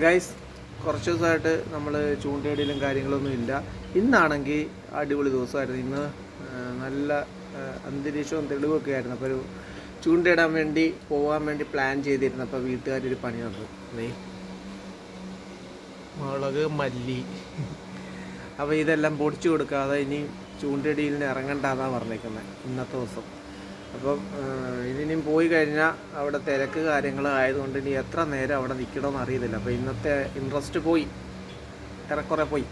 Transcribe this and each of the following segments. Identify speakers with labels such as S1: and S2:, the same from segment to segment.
S1: Guys, കുറച്ച് ദിവസമായിട്ട് നമ്മൾ ചൂണ്ടയിടലും കാര്യങ്ങളൊന്നും ഇല്ല. ഇന്നാണെങ്കിൽ അടിപൊളി ദിവസമായിരുന്നു. ഇന്ന് നല്ല അന്തരീക്ഷവും തെളിവൊക്കെ ആയിരുന്നു. അപ്പോൾ ഒരു ചൂണ്ടയിടാൻ വേണ്ടി പോകാൻ വേണ്ടി പ്ലാൻ ചെയ്തിരുന്നു. അപ്പോൾ വീട്ടുകാരൊരു പണി തന്നു. മുളക്, മല്ലി, അപ്പോൾ ഇതെല്ലാം പൊടിച്ചു കൊടുക്കാതെ ഇനി ചൂണ്ടയിടലിന് ഇറങ്ങണ്ടെന്നാണ് പറഞ്ഞേക്കുന്നത് ഇന്നത്തെ ദിവസം. അപ്പം ഇനിയും പോയി കഴിഞ്ഞാൽ അവിടെ തിരക്ക് കാര്യങ്ങളായതുകൊണ്ട് ഇനി എത്ര നേരം അവിടെ നിൽക്കണമെന്ന് അറിയത്തില്ല. അപ്പോൾ ഇന്നത്തെ ഇൻട്രസ്റ്റ് പോയി, ഏറെക്കുറെ പോയി.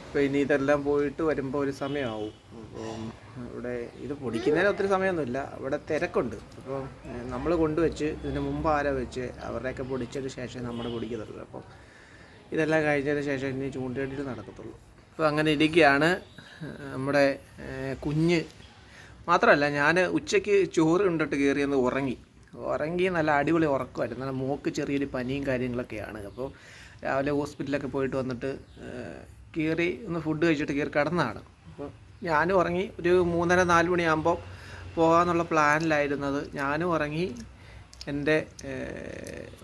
S1: അപ്പോൾ ഇനി ഇതെല്ലാം പോയിട്ട് വരുമ്പോൾ ഒരു സമയമാവും. അപ്പം ഇവിടെ ഇത് പൊടിക്കുന്നതിന് ഒത്തിരി സമയമൊന്നുമില്ല, അവിടെ തിരക്കുണ്ട്. അപ്പോൾ നമ്മൾ കൊണ്ടുവച്ച് ഇതിന് മുമ്പ് ആരോ വെച്ച് അവരുടെയൊക്കെ പൊടിച്ചതിന് ശേഷം നമ്മൾ പൊടിക്കത്തുള്ളൂ. അപ്പം ഇതെല്ലാം കഴിഞ്ഞതിന് ശേഷം ഇനി ചൂണ്ടയിടൽ നടക്കത്തുള്ളൂ. അപ്പോൾ അങ്ങനെ ഇരിക്കുകയാണ് നമ്മുടെ കുഞ്ഞ്. മാത്രമല്ല, ഞാൻ ഉച്ചയ്ക്ക് ചോറ് കൊണ്ടിട്ട് കയറിയെന്ന് ഉറങ്ങി നല്ല അടിപൊളി ഉറക്കമായിരുന്നു. നല്ല മോക്ക് ചെറിയൊരു പനിയും കാര്യങ്ങളൊക്കെയാണ്. അപ്പോൾ രാവിലെ ഹോസ്പിറ്റലൊക്കെ പോയിട്ട് വന്നിട്ട് കയറി ഒന്ന് ഫുഡ് കഴിച്ചിട്ട് കയറി കിടന്നതാണ്. അപ്പോൾ ഞാനും ഉറങ്ങി. ഒരു 3:30-4 മണിയാകുമ്പോൾ പോകാമെന്നുള്ള പ്ലാനിലായിരുന്നത്. ഞാനും ഉറങ്ങി, എൻ്റെ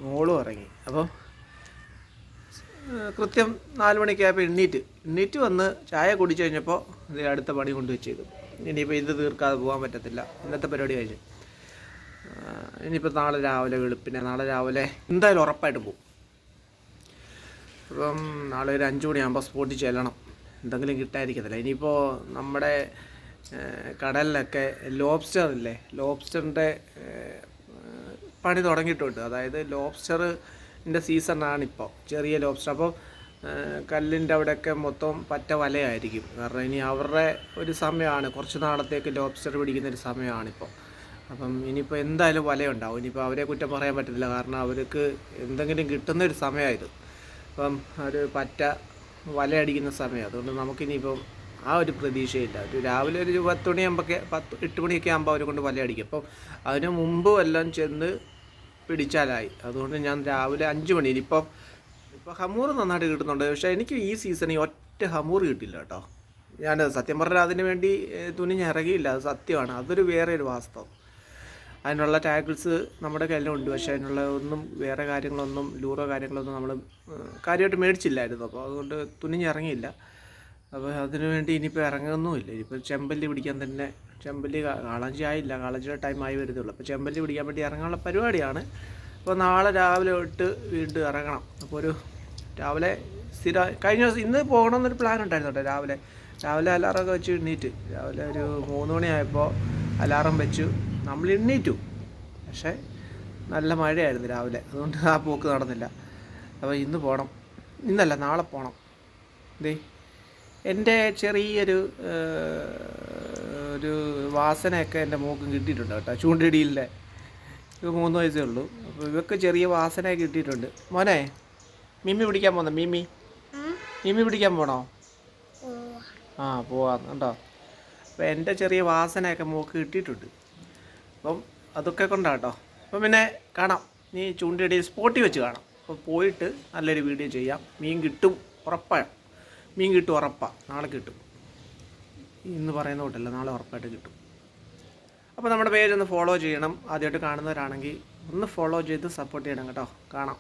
S1: മോളും ഉറങ്ങി. അപ്പോൾ കൃത്യം 4 മണിക്കായപ്പോൾ എണ്ണീറ്റ് വന്ന് ചായ കുടിച്ചു കഴിഞ്ഞപ്പോൾ ഇത് അടുത്ത പണി കൊണ്ടുവച്ച് ചെയ്തു. ഇനിയിപ്പോൾ ഇത് തീർക്കാതെ പോകാൻ പറ്റത്തില്ല. ഇന്നത്തെ പരിപാടി കഴിഞ്ഞു. ഇനിയിപ്പോൾ നാളെ രാവിലെ എന്തായാലും ഉറപ്പായിട്ട് പോകും. അപ്പം നാളെ ഒരു 5 മണിയാകുമ്പോൾ സ്പോട്ടിൽ ചെല്ലണം. എന്തെങ്കിലും കിട്ടാതിരിക്കത്തില്ല. ഇനിയിപ്പോൾ നമ്മുടെ കടലിലൊക്കെ ലോബ്സ്റ്ററിൻ്റെ പണി തുടങ്ങിയിട്ടുണ്ട്. അതായത് ലോബ്സ്റ്ററിൻ്റെ സീസണാണിപ്പോൾ, ചെറിയ ലോബ്സ്റ്റർ. അപ്പോൾ കല്ലിൻ്റെ അവിടെയൊക്കെ മൊത്തം പറ്റ വലയായിരിക്കും. കാരണം ഇനി അവരുടെ ഒരു സമയമാണ്, കുറച്ച് നാളത്തേക്ക് ലോബ്സ്റ്റർ പിടിക്കുന്നൊരു സമയമാണിപ്പോൾ. അപ്പം ഇനിയിപ്പോൾ എന്തായാലും വലയുണ്ടാവും. ഇനിയിപ്പോൾ അവരെ കുറ്റം പറയാൻ പറ്റത്തില്ല, കാരണം അവർക്ക് എന്തെങ്കിലും കിട്ടുന്നൊരു സമയമായത്. അപ്പം ഒരു പറ്റ വലയടിക്കുന്ന സമയം. അതുകൊണ്ട് നമുക്കിനിയിപ്പം ആ ഒരു പ്രതീക്ഷയില്ല. രാവിലെ ഒരു 8 മണിയൊക്കെ ആകുമ്പോൾ അവരെ കൊണ്ട് വലയടിക്കും. അപ്പം അതിന് മുമ്പ് എല്ലാം ചെന്ന് പിടിച്ചാലായി. അതുകൊണ്ട് ഞാൻ രാവിലെ 5 മണി. ഇപ്പോൾ ഹമൂർ നന്നായിട്ട് കിട്ടുന്നുണ്ട്. പക്ഷേ എനിക്ക് ഈ സീസണിൽ ഒറ്റ ഹമൂർ കിട്ടില്ല കേട്ടോ. ഞാൻ സത്യം പറഞ്ഞാൽ അതിന് വേണ്ടി തുനിഞ്ഞിറങ്ങിയില്ല, അത് സത്യമാണ്. അതൊരു വേറെ ഒരു വാസ്തവം. അതിനുള്ള ടാക്കിൾസ് നമ്മുടെ കയ്യിലുണ്ട്, പക്ഷേ അതിനുള്ള വേറെ കാര്യങ്ങളൊന്നും ലൂറോ കാര്യങ്ങളൊന്നും നമ്മൾ കാര്യമായിട്ട് മേടിച്ചില്ലായിരുന്നു. അപ്പോൾ അതുകൊണ്ട് തുനിഞ്ഞിറങ്ങിയില്ല. അപ്പോൾ അതിനു വേണ്ടി ഇനിയിപ്പോൾ ഇറങ്ങുന്നുമില്ല. ഇനിയിപ്പോൾ ചെമ്പല്ലി പിടിക്കാൻ തന്നെ, ചെമ്പല്ലി കാളഞ്ചി ആയില്ല, കാളഞ്ചിയുടെ ടൈമായി വരുന്നുള്ളൂ. അപ്പോൾ ചെമ്പല്ലി പിടിക്കാൻ വേണ്ടി ഇറങ്ങാനുള്ള പരിപാടിയാണ്. അപ്പോൾ നാളെ രാവിലെ തൊട്ട് വീണ്ടും ഇറങ്ങണം. അപ്പോൾ ഒരു രാവിലെ കഴിഞ്ഞ ദിവസം ഇന്ന് പോകണമെന്നൊരു പ്ലാൻ ഉണ്ടായിരുന്നു കേട്ടോ. രാവിലെ അലാറമൊക്കെ വെച്ച് എണ്ണീറ്റ് രാവിലെ ഒരു 3 മണിയായപ്പോൾ അലാറം വെച്ചു. നമ്മൾ എണ്ണീറ്റു, പക്ഷേ നല്ല മഴയായിരുന്നു രാവിലെ. അതുകൊണ്ട് ആ പോക്ക് നടന്നില്ല. അപ്പോൾ നാളെ പോകണം. എൻ്റെ ചെറിയൊരു വാസനയൊക്കെ എൻ്റെ മോക്കും കിട്ടിയിട്ടുണ്ട് കേട്ടോ. ചൂണ്ടയിടലിൻ്റെ 3 വയസ്സേ ഉള്ളൂ. അപ്പോൾ ഇവർക്ക് ചെറിയ വാസനയൊക്കെ കിട്ടിയിട്ടുണ്ട്. മോനെ, മിമ്മി പിടിക്കാൻ പോന്നോ? മിമ്മി പിടിക്കാൻ പോകണോ? ആ, പോവാം കേട്ടോ. അപ്പോൾ എൻ്റെ ചെറിയ വാസനയൊക്കെ മോക്ക് കിട്ടിയിട്ടുണ്ട്. അപ്പം അതൊക്കെ കൊണ്ടാട്ടോ. അപ്പം പിന്നെ കാണാം, നീ ചൂണ്ടയിടയിൽ സ്പോട്ടിൽ വെച്ച് കാണാം. അപ്പോൾ പോയിട്ട് നല്ലൊരു വീഡിയോ ചെയ്യാം. മീൻ കിട്ടും ഉറപ്പാണ്. നാളെ കിട്ടും. ഇന്ന് പറയുന്ന കൂട്ടല്ല, നാളെ ഉറപ്പായിട്ട് കിട്ടും. അപ്പോൾ നമ്മുടെ പേജ് ഒന്ന് ഫോളോ ചെയ്യണം. ആദ്യമായിട്ട് കാണുന്നവരാണെങ്കിൽ ഒന്ന് ഫോളോ ചെയ്ത് സപ്പോർട്ട് ചെയ്യണം കേട്ടോ. കാണാം.